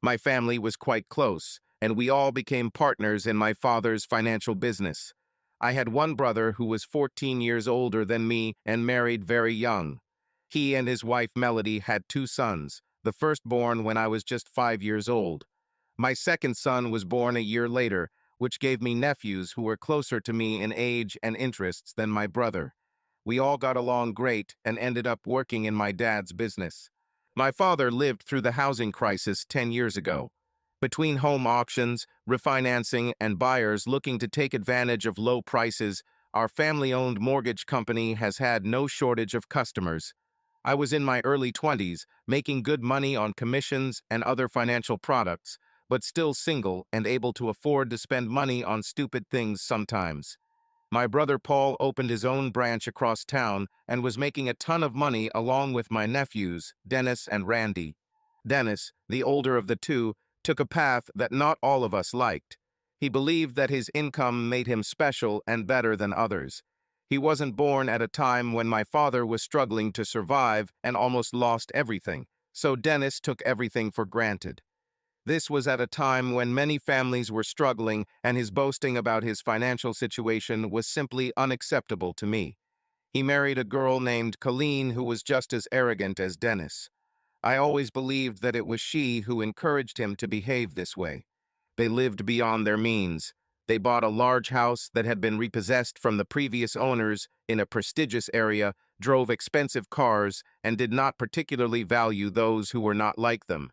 My family was quite close, and we all became partners in my father's financial business. I had one brother who was 14 years older than me and married very young. He and his wife Melody had two sons, the firstborn when I was just 5 years old. My second son was born a year later, which gave me nephews who were closer to me in age and interests than my brother. We all got along great and ended up working in my dad's business. My father lived through the housing crisis 10 years ago. Between home auctions, refinancing, and buyers looking to take advantage of low prices, our family-owned mortgage company has had no shortage of customers. I was in my early 20s, making good money on commissions and other financial products, but still single and able to afford to spend money on stupid things sometimes. My brother Paul opened his own branch across town and was making a ton of money along with my nephews, Dennis and Randy. Dennis, the older of the two, took a path that not all of us liked. He believed that his income made him special and better than others. He wasn't born at a time when my father was struggling to survive and almost lost everything, so Dennis took everything for granted. This was at a time when many families were struggling, and his boasting about his financial situation was simply unacceptable to me. He married a girl named Colleen who was just as arrogant as Dennis. I always believed that it was she who encouraged him to behave this way. They lived beyond their means. They bought a large house that had been repossessed from the previous owners in a prestigious area, drove expensive cars, and did not particularly value those who were not like them.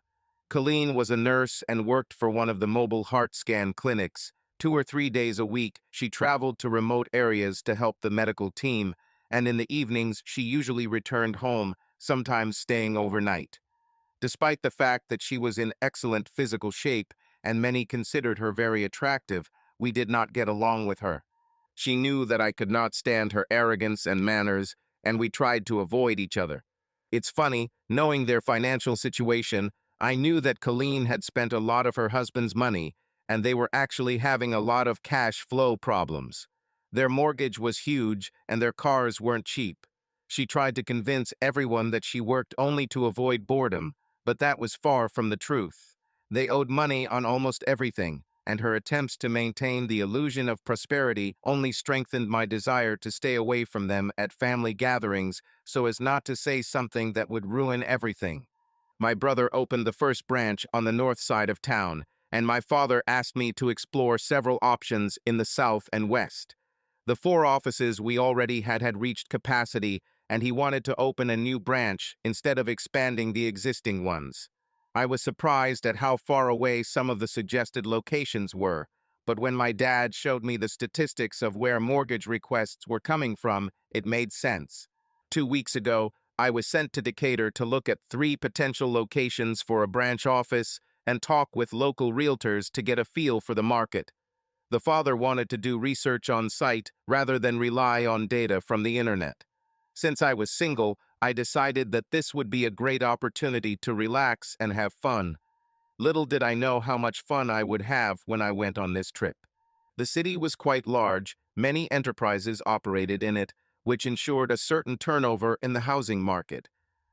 Colleen was a nurse and worked for one of the mobile heart scan clinics. 2 or 3 days a week, she traveled to remote areas to help the medical team, and in the evenings she usually returned home, sometimes staying overnight. Despite the fact that she was in excellent physical shape and many considered her very attractive, we did not get along with her. She knew that I could not stand her arrogance and manners, and we tried to avoid each other. It's funny, knowing their financial situation, I knew that Colleen had spent a lot of her husband's money, and they were actually having a lot of cash flow problems. Their mortgage was huge, and their cars weren't cheap. She tried to convince everyone that she worked only to avoid boredom, but that was far from the truth. They owed money on almost everything, and her attempts to maintain the illusion of prosperity only strengthened my desire to stay away from them at family gatherings so as not to say something that would ruin everything. My brother opened the first branch on the north side of town, and my father asked me to explore several options in the south and west. The 4 offices we already had reached capacity, and he wanted to open a new branch instead of expanding the existing ones. I was surprised at how far away some of the suggested locations were, but when my dad showed me the statistics of where mortgage requests were coming from, it made sense. 2 weeks ago, I was sent to Decatur to look at 3 potential locations for a branch office and talk with local realtors to get a feel for the market. The father wanted to do research on site rather than rely on data from the internet. Since I was single, I decided that this would be a great opportunity to relax and have fun. Little did I know how much fun I would have when I went on this trip. The city was quite large, many enterprises operated in it, which ensured a certain turnover in the housing market.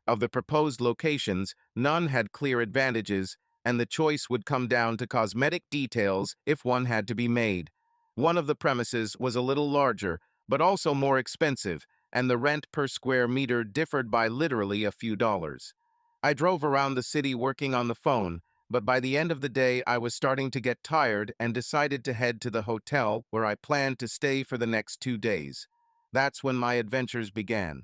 Of the proposed locations, none had clear advantages, and the choice would come down to cosmetic details if one had to be made. One of the premises was a little larger, but also more expensive, and the rent per square meter differed by literally a few dollars. I drove around the city working on the phone, but by the end of the day I was starting to get tired and decided to head to the hotel where I planned to stay for the next 2 days. That's when my adventures began.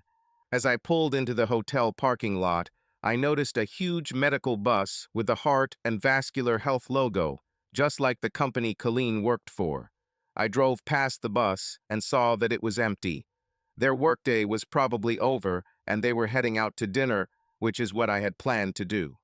As I pulled into the hotel parking lot, I noticed a huge medical bus with the Heart and Vascular Health logo, just like the company Colleen worked for. I drove past the bus and saw that it was empty. Their workday was probably over, and they were heading out to dinner, which is what I had planned to do.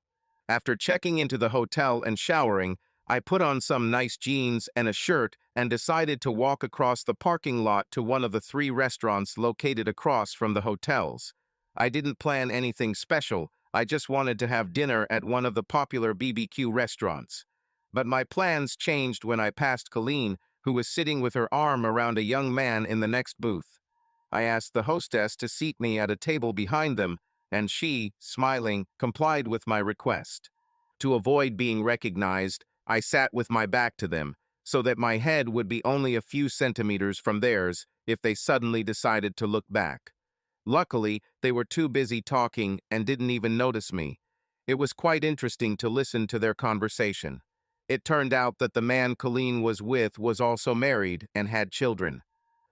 After checking into the hotel and showering, I put on some nice jeans and a shirt and decided to walk across the parking lot to one of the 3 restaurants located across from the hotels. I didn't plan anything special, I just wanted to have dinner at one of the popular BBQ restaurants. But my plans changed when I passed Colleen, who was sitting with her arm around a young man in the next booth. I asked the hostess to seat me at a table behind them, and she, smiling, complied with my request. To avoid being recognized, I sat with my back to them, so that my head would be only a few centimeters from theirs if they suddenly decided to look back. Luckily, they were too busy talking and didn't even notice me. It was quite interesting to listen to their conversation. It turned out that the man Colleen was with was also married and had children.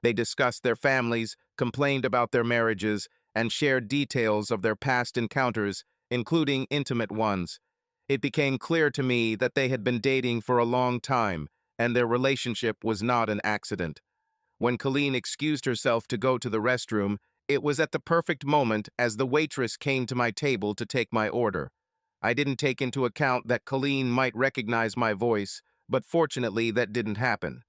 They discussed their families, complained about their marriages, and shared details of their past encounters, including intimate ones. It became clear to me that they had been dating for a long time, and their relationship was not an accident. When Colleen excused herself to go to the restroom, it was at the perfect moment as the waitress came to my table to take my order. I didn't take into account that Colleen might recognize my voice, but fortunately that didn't happen.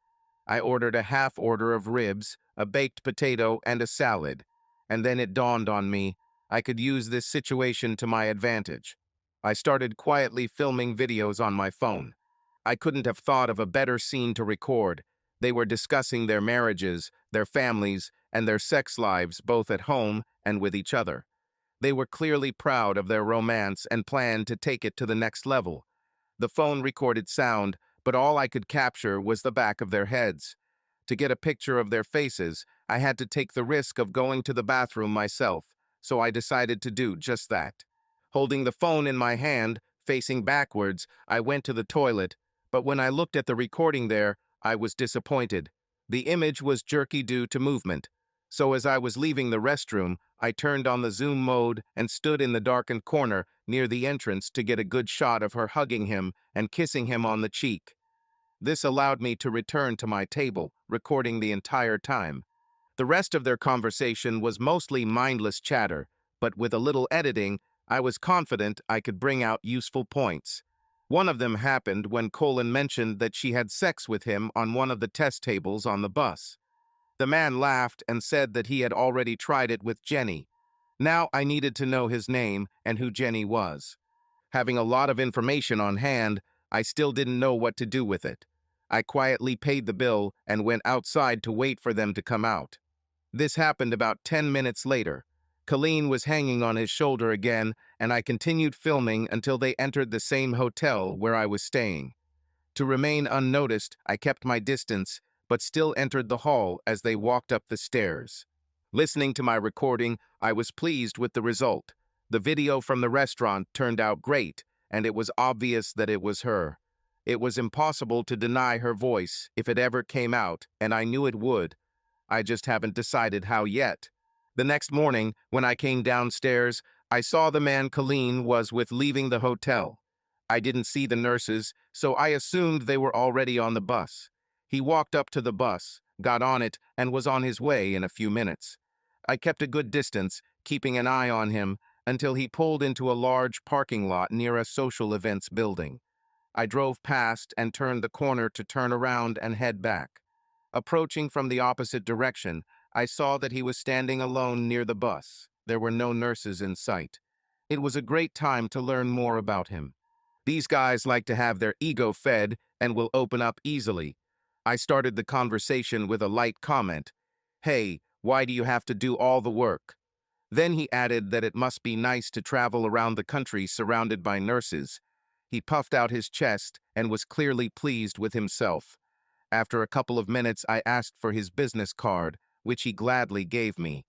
I ordered a half order of ribs, a baked potato, and a salad. And then it dawned on me, I could use this situation to my advantage. I started quietly filming videos on my phone. I couldn't have thought of a better scene to record. They were discussing their marriages, their families, and their sex lives both at home and with each other. They were clearly proud of their romance and planned to take it to the next level. The phone recorded sound, but all I could capture was the back of their heads. To get a picture of their faces, I had to take the risk of going to the bathroom myself, so I decided to do just that. Holding the phone in my hand, facing backwards, I went to the toilet, but when I looked at the recording there, I was disappointed. The image was jerky due to movement. So as I was leaving the restroom, I turned on the zoom mode and stood in the darkened corner near the entrance to get a good shot of her hugging him and kissing him on the cheek. This allowed me to return to my table, recording the entire time. The rest of their conversation was mostly mindless chatter, but with a little editing, I was confident I could bring out useful points. One of them happened when Colin mentioned that she had sex with him on one of the test tables on the bus. The man laughed and said that he had already tried it with Jenny. Now I needed to know his name and who Jenny was. Having a lot of information on hand, I still didn't know what to do with it. I quietly paid the bill and went outside to wait for them to come out. This happened about 10 minutes later. Colleen was hanging on his shoulder again, and I continued filming until they entered the same hotel where I was staying. To remain unnoticed, I kept my distance, but still entered the hall as they walked up the stairs. Listening to my recording, I was pleased with the result. The video from the restaurant turned out great, and it was obvious that it was her. It was impossible to deny her voice if it ever came out, and I knew it would. I just haven't decided how yet. The next morning, when I came downstairs, I saw the man Colleen was with leaving the hotel. I didn't see the nurses, so I assumed they were already on the bus. He walked up to the bus, got on it, and was on his way in a few minutes. I kept a good distance, keeping an eye on him, until he pulled into a large parking lot near a social events building. I drove past and turned the corner to turn around and head back. Approaching from the opposite direction, I saw that he was standing alone near the bus. There were no nurses in sight. It was a great time to learn more about him. These guys like to have their ego fed and will open up easily. I started the conversation with a light comment. "Hey, why do you have to do all the work?" Then he added that it must be nice to travel around the country surrounded by nurses. He puffed out his chest and was clearly pleased with himself. After a couple of minutes, I asked for his business card, which he gladly gave me.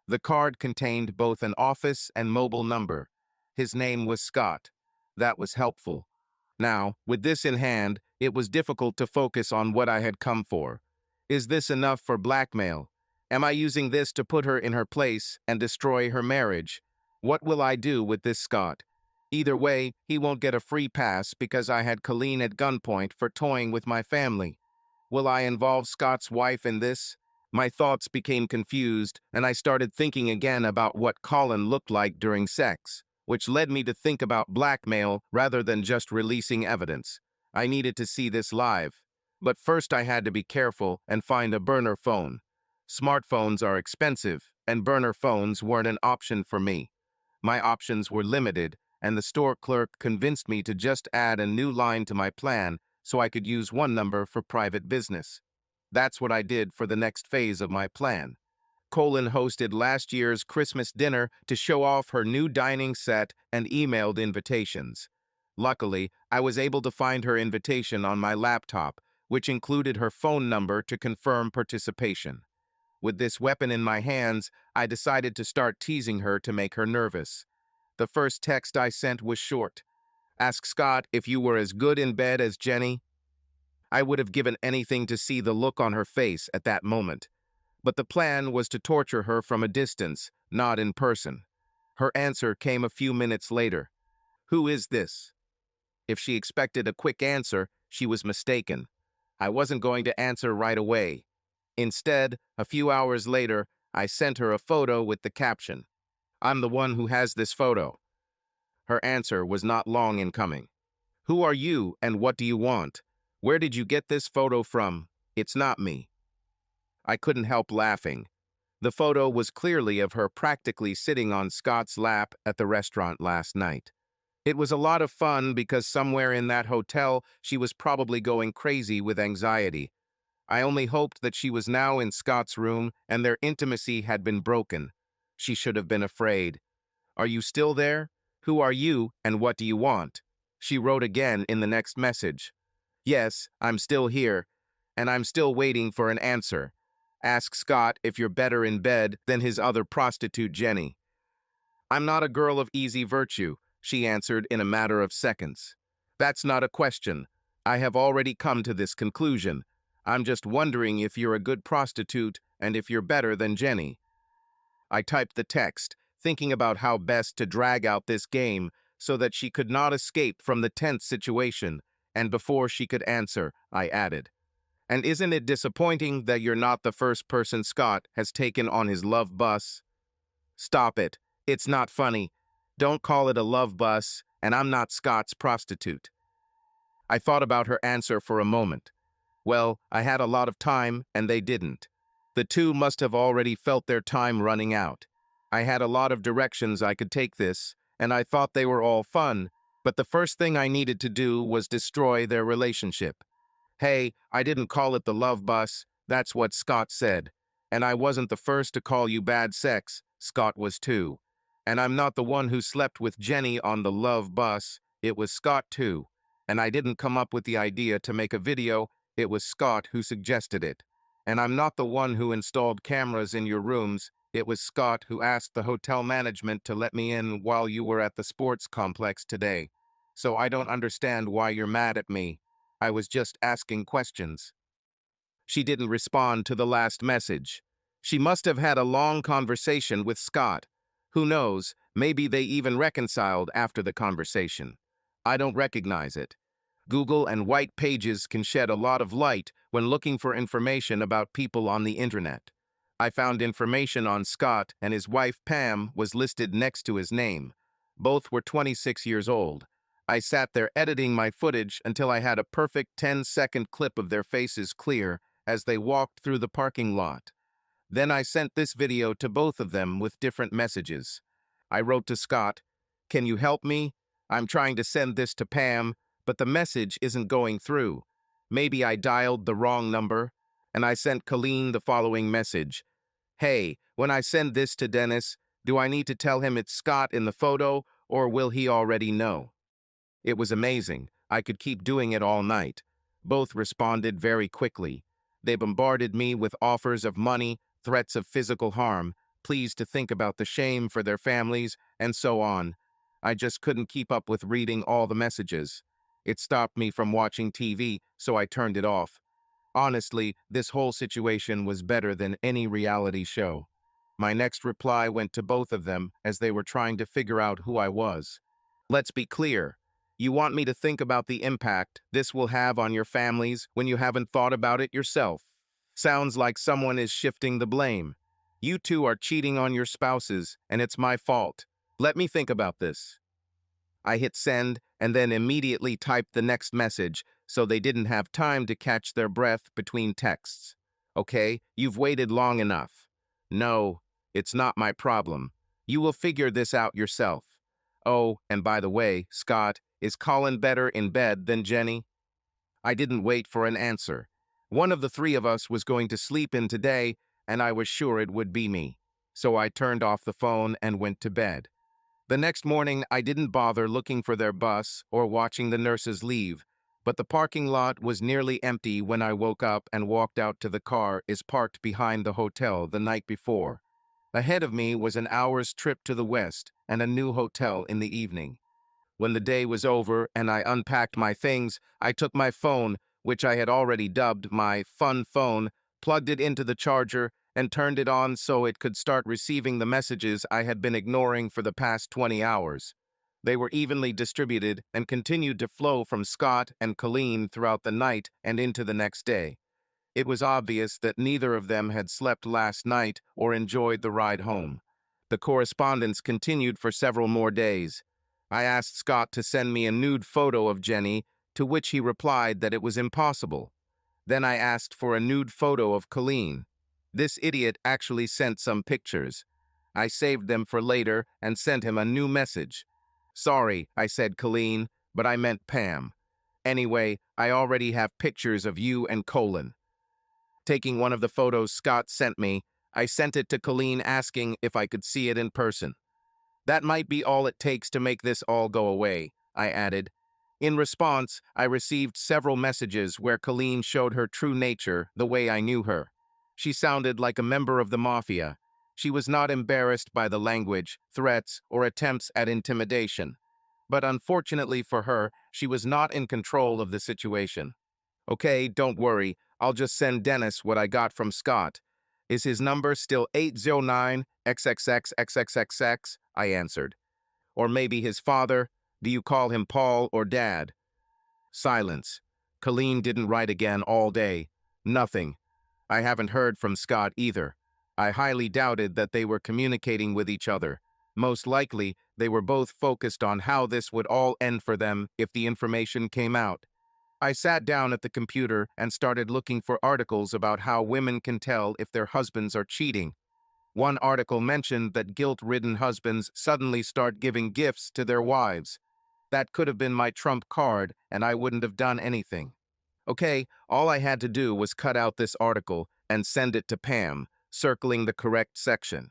The card contained both an office and mobile number. His name was Scott. That was helpful. Now, with this in hand, it was difficult to focus on what I had come for. Is this enough for blackmail? Am I using this to put her in her place and destroy her marriage? What will I do with this Scott? Either way, he won't get a free pass because I had Colleen at gunpoint for toying with my family. Will I involve Scott's wife in this? My thoughts became confused, and I started thinking again about what Colin looked like during sex, which led me to think about blackmail rather than just releasing evidence. I needed to see this live. But first I had to be careful and find a burner phone. Smartphones are expensive, and burner phones weren't an option for me. My options were limited, and the store clerk convinced me to just add a new line to my plan so I could use one number for private business. That's what I did for the next phase of my plan. Colin hosted last year's Christmas dinner to show off her new dining set and emailed invitations. Luckily, I was able to find her invitation on my laptop, which included her phone number to confirm participation. With this weapon in my hands, I decided to start teasing her to make her nervous. The first text I sent was short. Ask Scott if you were as good in bed as Jenny. I would have given anything to see the look on her face at that moment. But the plan was to torture her from a distance, not in person. Her answer came a few minutes later. Who is this? If she expected a quick answer, she was mistaken. I wasn't going to answer right away. Instead, a few hours later, I sent her a photo with the caption, "I'm the one who has this photo." Her answer was not long in coming. Who are you and what do you want? Where did you get this photo from? It's not me. I couldn't help laughing. The photo was clearly of her practically sitting on Scott's lap at the restaurant last night. It was a lot of fun because somewhere in that hotel she was probably going crazy with anxiety. I only hoped that she was now in Scott's room and their intimacy had been broken. She should have been afraid. Are you still there? Who are you and what do you want? She wrote again in the next message. Yes, I'm still here, and I'm still waiting for an answer. Ask Scott if you're better in bed than his other prostitute, Jenny. I'm not a girl of easy virtue, she answered in a matter of seconds. That's not a question. I have already come to this conclusion. I'm just wondering if you're a good prostitute and if you're better than Jenny. I typed the text, thinking about how best to drag out this game so that she could not escape from the tense situation, and before she could answer, I added, "And isn't it disappointing that you're not the first person Scott has taken on his love bus?" Stop it. It's not funny. Don't call it a love bus, and I'm not Scott's prostitute. I thought about her answer for a moment. Well, I had a lot of time, and they didn't. The two must have already felt their time running out. I had a lot of directions I could take this, and I thought they were all fun, but the first thing I needed to do was destroy their relationship. Hey, I didn't call it the love bus, that's what Scott said. And I wasn't the first to call you bad sex, Scott was too. And I'm not the one who slept with Jenny on the love bus, it was Scott too. And I didn't come up with the idea to make a video, it was Scott who suggested it. And I'm not the one who installed cameras in your rooms, it was Scott who asked the hotel management to let me in while you were at the sports complex today. So I don't understand why you're mad at me. I was just asking questions. She didn't respond to the last message. She must have had a long conversation with Scott. Who knows, maybe they even reconciled after the conversation. I don't recognize it. Google and white pages can shed a lot of light when looking for information about people on the internet. I found information on Scott and his wife Pam was listed next to his name. Both were 26 years old. I sat there editing my footage until I had a perfect 10-second clip of their faces clear as they walked through the parking lot. Then I sent this video to both of them with different messages. I wrote to Scott, "Can you help me? I'm trying to send this to Pam, but the message isn't going through. Maybe I dialed the wrong number." And I sent Colleen the following message. "Hey, when I send this to Dennis, do I need to tell him it's Scott in the photo, or will he already know?" It was amazing. I could keep doing it all night. Both responded very quickly. They bombarded me with offers of money, threats of physical harm, pleas to think about the shame for their families, and so on. I just couldn't keep up with reading all the messages. It stopped me from watching TV, so I turned it off. Honestly, this whole situation was better than any reality show. My next reply went to both of them as they were trying to figure out who I was. Let's be clear. You want me to think about the impact this will have on your families when you haven't thought about it yourself. Sounds like someone is shifting the blame. You two are cheating on your spouses, and it's my fault. Let me think about this. I hit send and then immediately typed the next message so they didn't have time to catch their breath between texts. Okay, you've waited long enough. No, it's not my problem. You will figure this out yourself. Oh, and by the way, Scott, is Colin better in bed than Jenny? I didn't wait for an answer. One of the three of us was going to sleep in today, and I was sure it would be me. So I turned off the phone and went to bed. The next morning, I didn't bother looking for their bus or watching the nurses leave, but the parking lot was nearly empty when I woke up and walked out to the car is parked behind the hotel the night before. Ahead of me was an hour's trip to the west and a new hotel in the evening. When the day was over and I unpacked my things, I took my phone, which I had already dubbed my fun phone, plugged it into the charger, and turned it on so it could start receiving the messages I had been ignoring for the past 20 hours. They were evenly distributed and continued to flow from Scott and Colleen throughout the night and into the next day. It was obvious that neither of them had slept last night or enjoyed the ride home. The correspondence continued for several more days. I asked Scott to send me a nude photo of Jenny, to which he replied that it was impossible. Then I asked for a nude photo of Colleen. This idiot actually sent some pictures. I saved them for later and sent him a new message. Sorry, I said Colleen, but I meant Pam. Anyway, I already have pictures of you and Colin. Taking one of the photos Scott sent me, I sent it to Colleen asking if I could see it in person. That might be all it takes to make this all go away, I added. In response, I received several messages where Colleen showed her true nature the way I knew her. She sounded like a member of the mafia. She was not embarrassed by the language, threats, or attempts at intimidation. But unfortunately for her, she was not in control of the situation. Okay, don't worry. I'll just send Dennis what I got from Scott. Is his number still 809 XXX? I answered. Or maybe his father? Do you call him Paul or Dad? Silence. Colleen didn't write again all day. Nothing. I haven't heard from Scott either. I highly doubted that they were communicating with each other. Most likely, they were both focused on how this would all end for them if the information came out. I sat down at the computer and started looking for articles about how women can tell if their husbands are cheating. One article mentioned that guilt-ridden husbands suddenly start giving gifts to their wives. That could have been my trump card, and I wouldn't have done anything. Okay, all I had to do was cut out this article and send it to Pam, circling the correct section.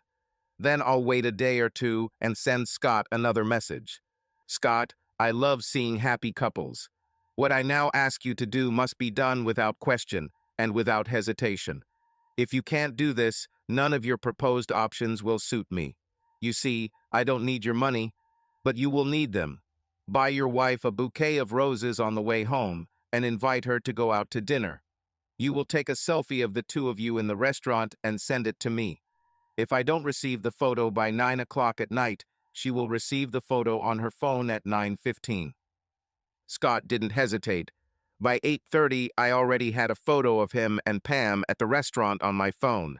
Then I'll wait a day or two and send Scott another message. Scott, I love seeing happy couples. What I now ask you to do must be done without question and without hesitation. If you can't do this, none of your proposed options will suit me. You see, I don't need your money, but you will need them. Buy your wife a bouquet of roses on the way home and invite her to go out to dinner. You will take a selfie of the two of you in the restaurant and send it to me. If I don't receive the photo by 9 o'clock at night, she will receive the photo on her phone at 9:15. Scott didn't hesitate. By 8:30, I already had a photo of him and Pam at the restaurant on my phone.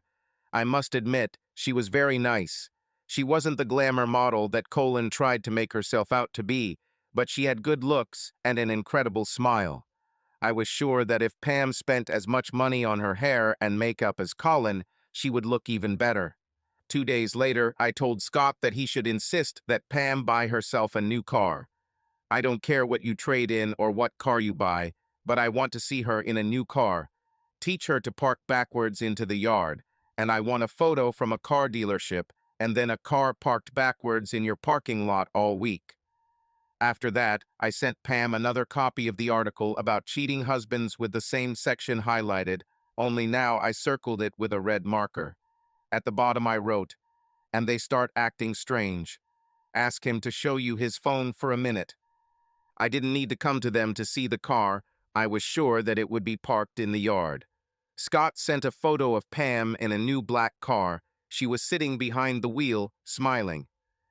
I must admit, she was very nice. She wasn't the glamour model that Colin tried to make herself out to be, but she had good looks and an incredible smile. I was sure that if Pam spent as much money on her hair and makeup as Colin, she would look even better. 2 days later, I told Scott that he should insist that Pam buy herself a new car. I don't care what you trade in or what car you buy, but I want to see her in a new car. Teach her to park backwards into the yard, and I want a photo from a car dealership and then a car parked backwards in your parking lot all week. After that, I sent Pam another copy of the article about cheating husbands with the same section highlighted, only now I circled it with a red marker. At the bottom I wrote, "And they start acting strange. Ask him to show you his phone for a minute." I didn't need to come to them to see the car. I was sure that it would be parked in the yard. Scott sent a photo of Pam in a new black car. She was sitting behind the wheel, smiling.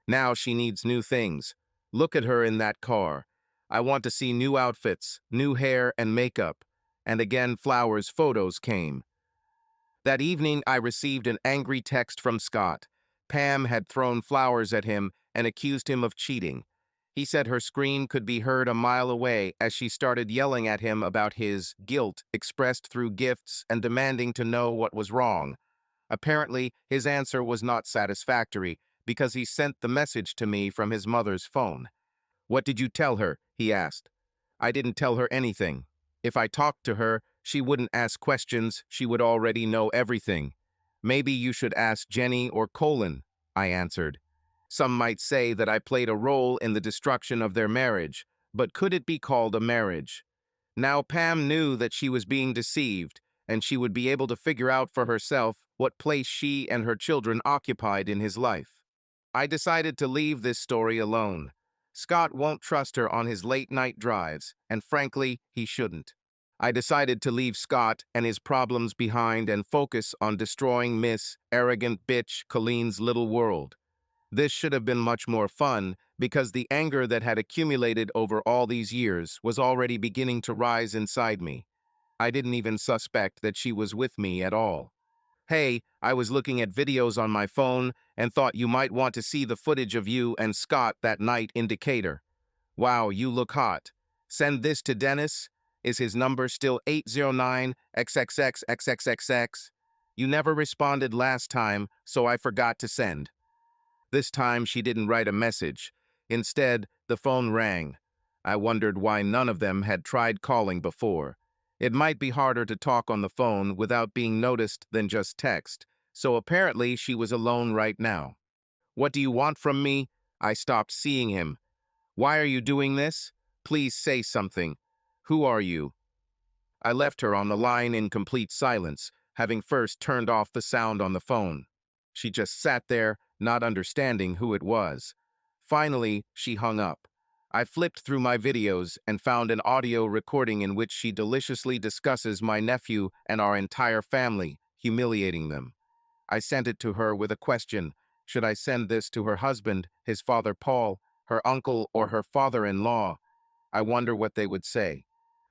Now she needs new things. Look at her in that car. I want to see new outfits, new hair and makeup. And again, flowers photos came. That evening, I received an angry text from Scott. Pam had thrown flowers at him and accused him of cheating. He said her scream could be heard a mile away as she started yelling at him about his guilt expressed through gifts and demanding to know what was wrong. Apparently, his answer was not satisfactory because he sent the message to me from his mother's phone. "What did you tell her?" he asked. "I didn't tell her anything. If I talked to her, she wouldn't ask questions, she would already know everything. Maybe you should ask Jenny or Colin," I answered. Some might say that I played a role in the destruction of their marriage, but could it be called a marriage? Now Pam knew that she was being deceived, and she would be able to figure out for herself what place she and her children occupied in his life. I decided to leave this story alone. Scott won't trust her on his late-night drives, and frankly, he shouldn't. I decided to leave Scott and his problems behind and focus on destroying Miss Arrogant Bitch Colleen's little world. This should have been much more fun because the anger that had accumulated over all these years was already beginning to rise inside me. I didn't even suspect that she was with me at all. Hey, I was looking at videos on my phone and thought you might want to see the footage of you and Scott that night in Decatur. Wow, you look hot. Send this to Dennis. Is his number still 809 XXXXXXX? You never responded last time, so I forgot to send. This time she didn't write a message. Instead, the phone rang. I wondered why none of them had tried calling before. It might be harder to talk on the phone without being noticed than just text, so apparently she was alone right now. What do you want from me? I stopped seeing him. Why are you doing this? Please say something. Who are you? I left her on the line in complete silence, having first turned off the sound on the phone. She just sat there, not understanding who it was. Finally, she hung up. I flipped through my videos and found an audio recording in which she deliciously discusses my nephew and our entire family, humiliating them. I sent it to her with a question. Should I send this to her husband, his father Paul, her uncle, or her father-in-law? I wonder what they would say.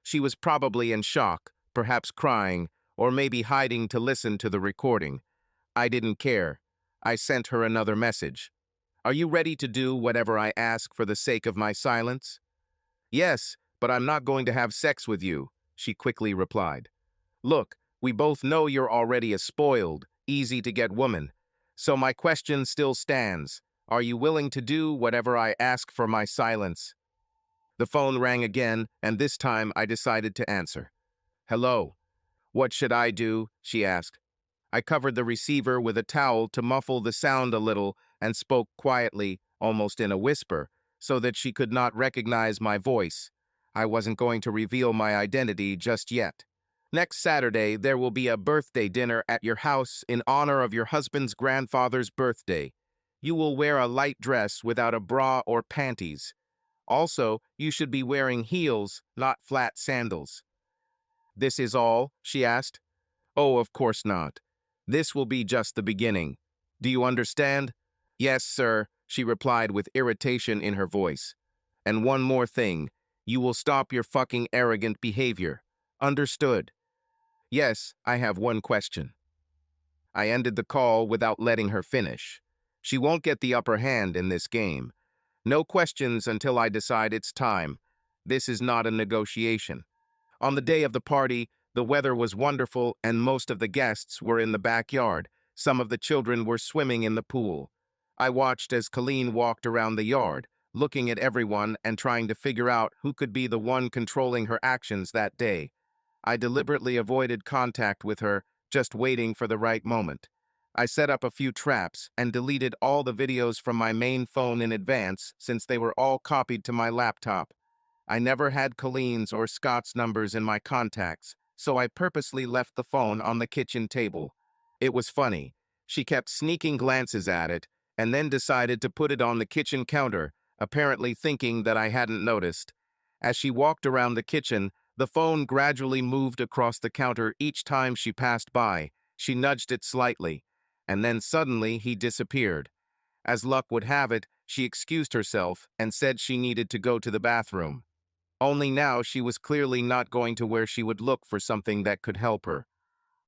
She was probably in shock, perhaps crying, or maybe hiding to listen to the recording. I didn't care. I sent her another message. Are you ready to do whatever I ask for the sake of my silence? Yes, but I'm not going to have sex with you, she quickly replied. Look, we both know you're already a spoiled, easy-to-get woman. So my question still stands. Are you willing to do whatever I ask for my silence? The phone rang again, and this time I decided to answer. Hello. What should I do? She asked. I covered the receiver with a towel to muffle the sound a little and spoke quietly, almost in a whisper, so that she could not recognize my voice. I wasn't going to reveal my identity just yet. Next Saturday, there will be a birthday dinner at your house in honor of your husband's grandfather's birthday. You will wear a light dress without a bra or panties. Also, you should be wearing heels, not flat sandals. This is all? She asked. Oh, of course not. This will be just the beginning. Do you understand? Yes, sir, she replied with irritation in her voice. And one more thing. You will stop your fucking arrogant behavior. Understood? Yes, I have one question. I ended the call without letting her finish. She won't get the upper hand in this game. No questions until I decide it's time. This is not a negotiation. On the day of the party, the weather was wonderful and most of the guests were in the backyard. Some of the children were swimming in the pool. I watched as Colleen walked around the yard, looking at everyone and trying to figure out who could be the one controlling her actions that day. I deliberately avoided contact with her, just waiting for the right moment. I set up a few traps and deleted all the videos from my main phone in advance since they were all copied to my laptop. I never had Colleen's or Scott's numbers in my contacts, so I purposely left the phone on the kitchen table. It was funny. She kept sneaking glances at it and then decided to put it on the kitchen counter, apparently thinking that I hadn't noticed. As she walked around the kitchen, the phone gradually moved across the counter each time she passed by. She nudged it slightly, and then suddenly he disappeared. As luck would have it, she excused herself and said she needed to go to the bathroom. Only now she was clearly not going to where she would look for something that could help her.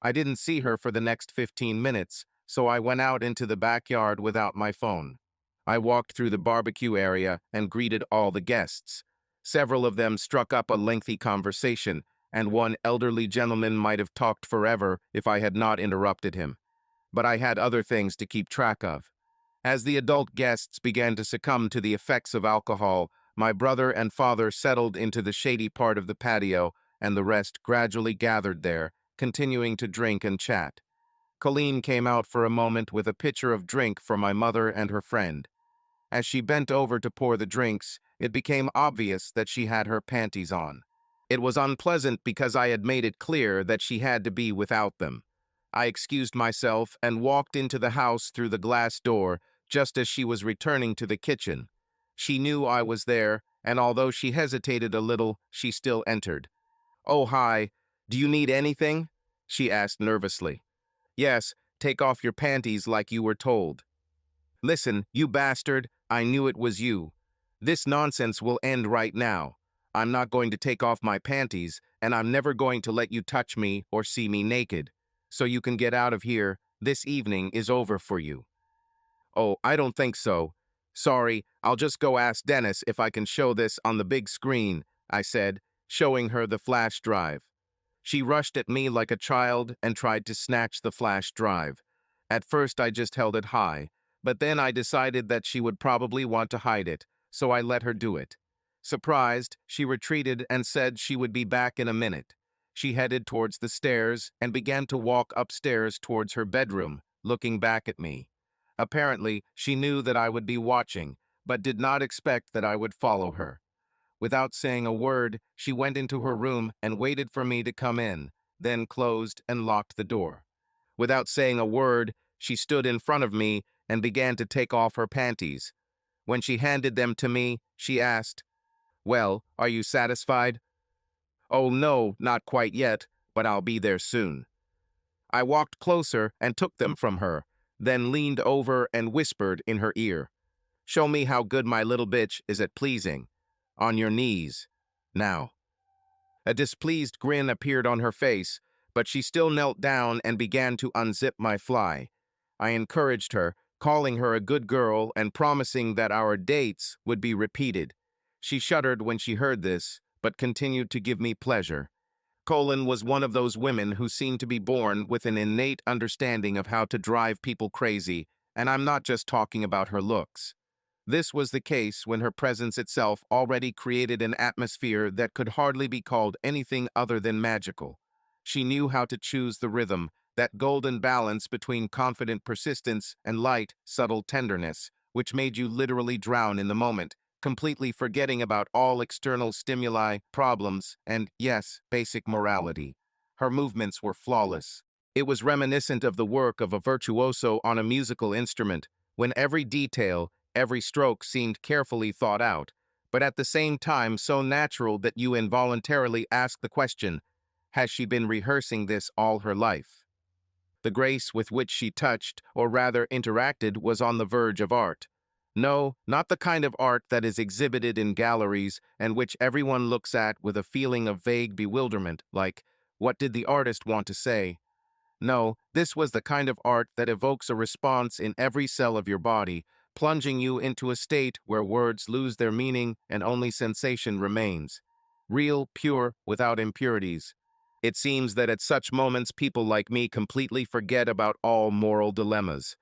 I didn't see her for the next 15 minutes, so I went out into the backyard without my phone. I walked through the barbecue area and greeted all the guests. Several of them struck up a lengthy conversation, and one elderly gentleman might have talked forever if I had not interrupted him. But I had other things to keep track of. As the adult guests began to succumb to the effects of alcohol, my brother and father settled into the shady part of the patio, and the rest gradually gathered there, continuing to drink and chat. Colleen came out for a moment with a pitcher of drink for my mother and her friend. As she bent over to pour the drinks, it became obvious that she had her panties on. It was unpleasant because I had made it clear that she had to be without them. I excused myself and walked into the house through the glass door just as she was returning to the kitchen. She knew I was there, and although she hesitated a little, she still entered. "Oh, hi. Do you need anything?" she asked nervously. "Yes, take off your panties like you were told." "Listen, you bastard, I knew it was you. This nonsense will end right now. I'm not going to take off my panties, and I'm never going to let you touch me or see me naked. So you can get out of here. This evening is over for you." "Oh, I don't think so. Sorry, I'll just go ask Dennis if I can show this on the big screen," I said, showing her the flash drive. She rushed at me like a child and tried to snatch the flash drive. At first I just held it high, but then I decided that she would probably want to hide it, so I let her do it. Surprised, she retreated and said she would be back in a minute. She headed towards the stairs and began to walk upstairs towards her bedroom, looking back at me. Apparently, she knew that I would be watching, but did not expect that I would follow her. Without saying a word, she went into her room and waited for me to come in, then closed and locked the door. Without saying a word, she stood in front of me and began to take off her panties. When she handed them to me, she asked, "Well, are you satisfied?" "Oh no, not quite yet, but I'll be there soon." I walked closer and took them from her, then leaned over and whispered in her ear, "Show me how good my little bitch is at pleasing. On your knees. Now." A displeased grin appeared on her face, but she still knelt down and began to unzip my fly. I encouraged her, calling her a good girl and promising that our dates would be repeated. She shuddered when she heard this, but continued to give me pleasure. Colin was one of those women who seem to be born with an innate understanding of how to drive people crazy, and I'm not just talking about her looks. This was the case when her presence itself already created an atmosphere that could hardly be called anything other than magical. She knew how to choose the rhythm, that golden balance between confident persistence and light, subtle tenderness, which made you literally drown in the moment, completely forgetting about all external stimuli, problems, and, yes, basic morality. Her movements were flawless. It was reminiscent of the work of a virtuoso on a musical instrument, when every detail, every stroke seemed carefully thought out, but at the same time so natural that you involuntarily ask the question, has she been rehearsing this all her life? The grace with which she touched, or rather interacted, was on the verge of art. No, not the kind of art that is exhibited in galleries and which everyone looks at with a feeling of vague bewilderment, like, what did the artist want to say? No, this was the kind of art that evokes a response in every cell of your body, plunging you into a state where words lose their meaning and only sensation remains. Real, pure, without impurities. It seems that at such moments people like me completely forget about all moral dilemmas.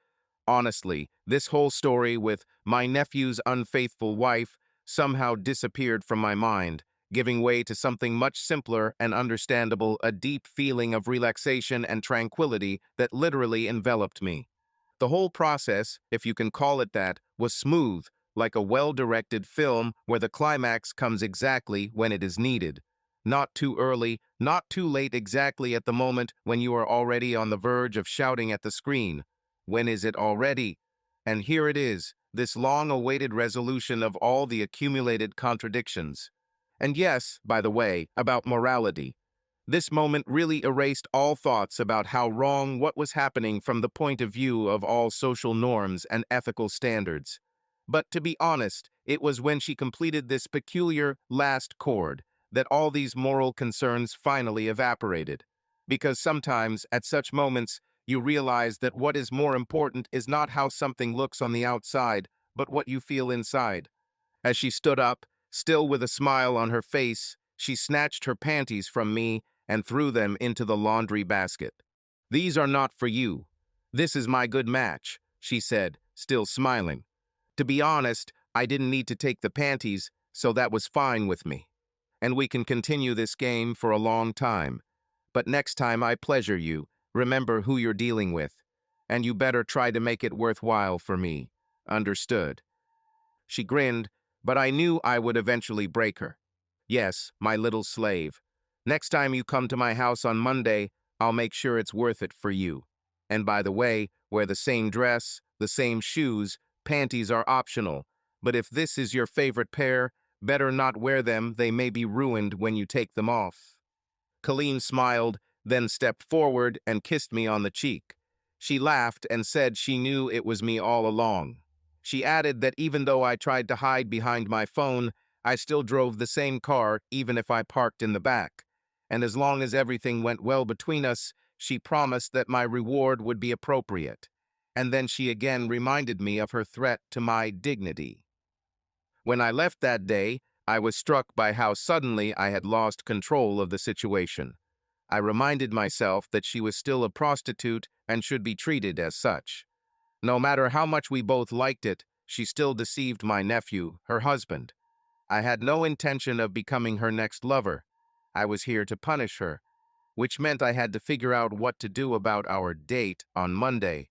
Honestly, this whole story with my nephew's unfaithful wife somehow disappeared from my mind, giving way to something much simpler and understandable, a deep feeling of relaxation and tranquility that literally enveloped me. The whole process, if you can call it that, was smooth, like a well-directed film where the climax comes exactly when it is needed. Not too early, not too late, exactly at the moment when you are already on the verge of shouting at the screen. When is it already? And here it is, this long-awaited resolution of all the accumulated contradictions. And yes, by the way, about morality. This moment really erased all thoughts about how wrong what was happening from the point of view of all social norms and ethical standards. But to be honest, it was when she completed this peculiar last chord that all these moral concerns finally evaporated. Because sometimes, at such moments, you realize that what is more important is not how something looks on the outside, but what you feel inside. As she stood up, still with a smile on her face, she snatched her panties from me and threw them into the laundry basket. "These are not for you. This is my good match," she said, still smiling. "To be honest, I didn't need to take the panties, so that was fine with me. And we can continue this game for a long time. But next time I pleasure you, remember who you're dealing with. And you better try to make it worthwhile for me. Understood?" She grinned, but I knew I would eventually break her. Yes, my little slave. Next time you come to my house on Monday, I'll make sure it's worth it for you. And by the way, wear the same dress, the same shoes, panties are optional. But if this is your favorite pair, better not wear them, they may be ruined when you take them off. Colleen smiled, then stepped forward and kissed me on the cheek. She laughed and said she knew it was me all along. She added that even though I tried to hide behind my phone, I still drove the same car even if I parked in the back. And as long as everything went well between us, she promised that my reward would be appropriate. And then she again reminded me of her threat to my dignity. When I left that day, I was struck by how suddenly I had lost control of the situation. I reminded myself that she was still a prostitute and should be treated as such. No matter how much we both liked it, she still deceived my nephew, her husband. I had no intention of becoming her next lover. I was here to punish her, which meant I had to figure out what to do about our date on Monday.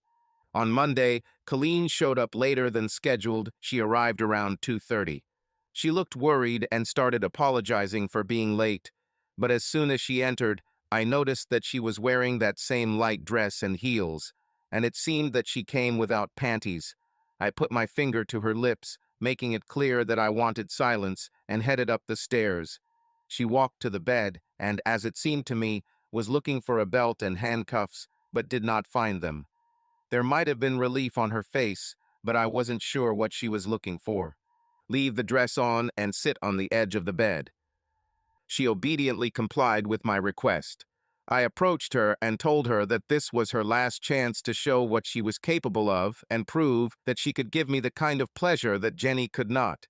On Monday, Colleen showed up later than scheduled. She arrived around 2:30. She looked worried and started apologizing for being late, but as soon as she entered, I noticed that she was wearing that same light dress and heels, and it seemed that she came without panties. I put my finger to her lips, making it clear that I wanted silence, and headed up the stairs. She walked to the bed and, as it seemed to me, was looking for a belt and handcuffs, but did not find them. There might have been relief on her face, but I wasn't sure what she was looking for. Leave the dress on and sit on the edge of the bed. She obediently complied with my request. I approached her and told her that this was her last chance to show what she was capable of and prove that she could give me the kind of pleasure that Jenny could not.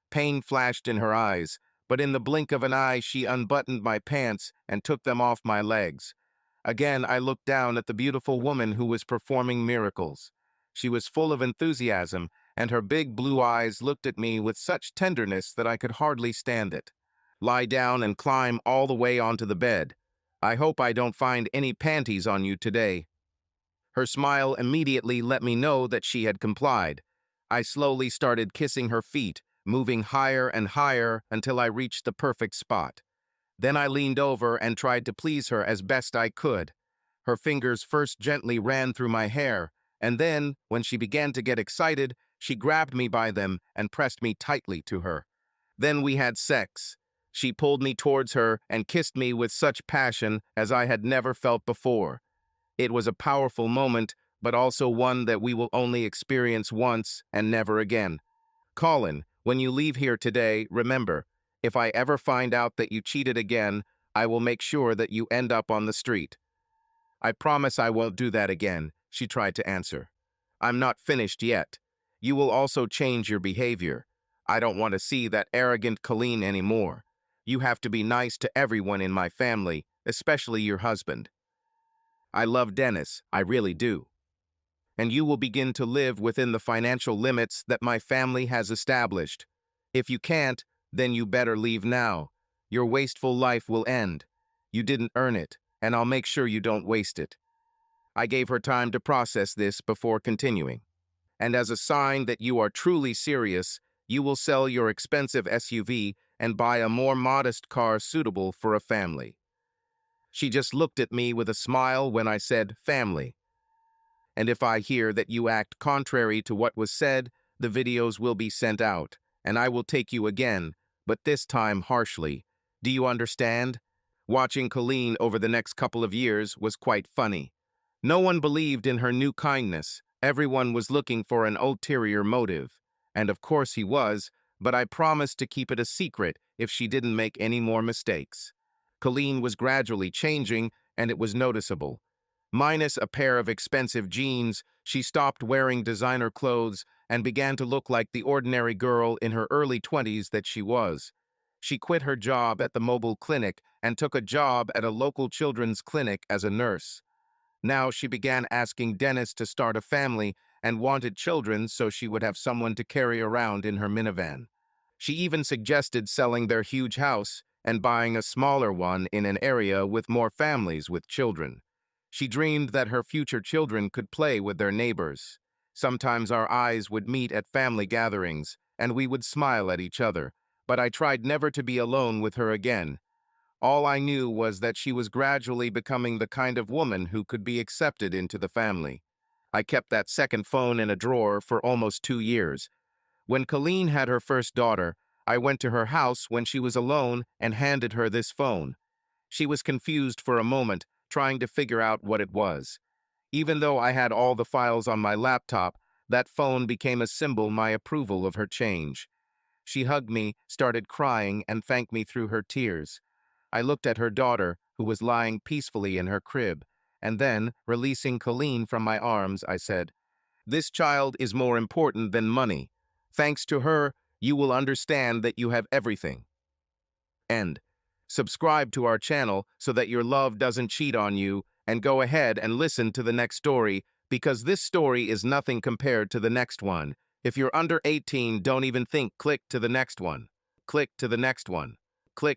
Pain flashed in her eyes, but in the blink of an eye she unbuttoned my pants and took them off my legs. Again, I looked down at the beautiful woman who was performing miracles. She was full of enthusiasm, and her big blue eyes looked at me with such tenderness that I could hardly stand it. Lie down and climb all the way onto the bed. I hope I don't find any panties on you today. Her smile immediately let me know that she had complied. I slowly started kissing her feet, moving higher and higher until I reached the perfect spot. Then I leaned over and tried to please her as best I could. Her fingers first gently ran through my hair, and then, when she began to get excited, she grabbed me by them and pressed me tightly to her. Then we had sex. She pulled me towards her and kissed me with such passion as I had never felt before. It was a powerful moment, but also one that we will only experience once and never again. Colin, when you leave here today, remember, if I ever find out that you cheated again, I will make sure that you end up on the street. I promise I won't do that again, she tried to answer. I'm not finished yet. You will also change your behavior. I don't want to see that arrogant Colleen anymore. You have to be nice to everyone in my family, especially your husband. I love Dennis, I really do. And you will begin to live within the financial limits that my family has established. If you can't, then you better leave now. Your wasteful life will end. You didn't earn it, and I'll make sure you don't waste it. I gave her time to process this before continuing. And as a sign that you are truly serious, you will sell your expensive SUV and buy a more modest car suitable for a family. She just looked at me with a smile when I said family. And if I hear that you act contrary to what was said, the videos will be sent out, and I will take you again, but this time harshly. Do you understand? Watching Colleen over the next couple of years was quite funny. No one believed in her new kindness. Everyone was looking for an ulterior motive. And of course he was, but I promised to keep it a secret if she didn't make any more mistakes. Colleen was gradually changing, and it was noticeable. Minus a pair of expensive jeans, she stopped wearing designer clothes and began to look like the ordinary girl in her early 20s that she was. She quit her job at the mobile clinic and took a job at a local children's clinic as a nurse. Now she began asking Dennis to start a family and wanted children so she would have someone to carry around in her minivan. She even suggested selling their huge house and buying a smaller one in an area with more families with children. She dreamed that her future children could play with their neighbors. Sometimes our eyes would meet at family gatherings, and we would smile at each other, but I tried never to be alone with her again. All I knew was that she was gradually becoming the kind of woman who could be accepted into the family. I kept that second phone in a drawer for almost 2 years. When Colleen had her first daughter, I went to her house when she was alone and handed her this phone. She was confused for a moment, trying to figure out what it was. Even though I had all the files on my laptop, that phone became a symbol my approval of her change. She hugged me, started crying, and thanked me through her tears. I looked at her daughter, who was lying peacefully in her crib, and then, releasing Colleen from my arms, I said, "This child is more important than money. Thanks to her, you will understand that you have everything." End. Subscribe to our channel so that your love doesn't cheat on you, and go ahead and listen to the next story, because this story is nothing compared to the next one. If you're under 18, don't even think, click to the next one. Click to the next one. Click